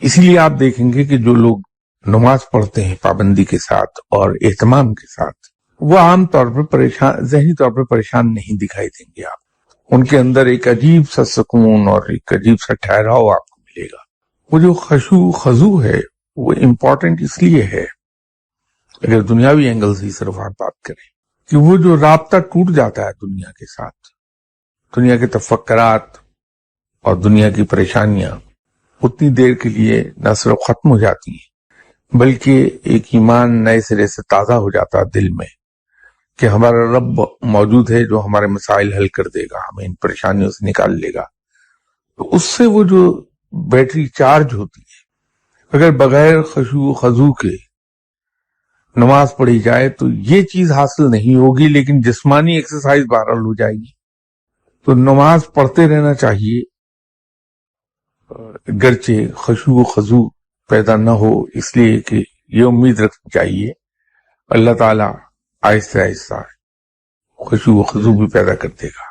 اسی لیے آپ دیکھیں گے کہ جو لوگ نماز پڑھتے ہیں پابندی کے ساتھ اور اہتمام کے ساتھ، وہ عام طور پر ذہنی طور پر پریشان نہیں دکھائی دیں گے آپ. ان کے اندر ایک عجیب سا سکون اور ایک عجیب سا ٹھہراؤ آپ کو ملے گا. وہ جو خشوع خضوع ہے وہ امپورٹنٹ اس لیے ہے، اگر دنیاوی اینگل سے صرف آپ بات کریں، کہ وہ جو رابطہ ٹوٹ جاتا ہے دنیا کے ساتھ، دنیا کے تفکرات اور دنیا کی پریشانیاں اتنی دیر کے لیے نہ صرف ختم ہو جاتی ہیں، بلکہ ایک ایمان نئے سرے سے تازہ ہو جاتا ہے دل میں کہ ہمارا رب موجود ہے جو ہمارے مسائل حل کر دے گا، ہمیں ان پریشانیوں سے نکال لے گا. تو اس سے وہ جو بیٹری چارج ہوتی ہے، اگر بغیر خشوع خضوع کے نماز پڑھی جائے تو یہ چیز حاصل نہیں ہوگی، لیکن جسمانی ایکسرسائز بہرحال ہو جائے گی. تو نماز پڑھتے رہنا چاہیے، گرچہ خشوع و خضوع پیدا نہ ہو، اس لیے کہ یہ امید رکھنی چاہیے اللہ تعالیٰ آہستہ آہستہ خشوع و خضوع بھی پیدا کر دے گا.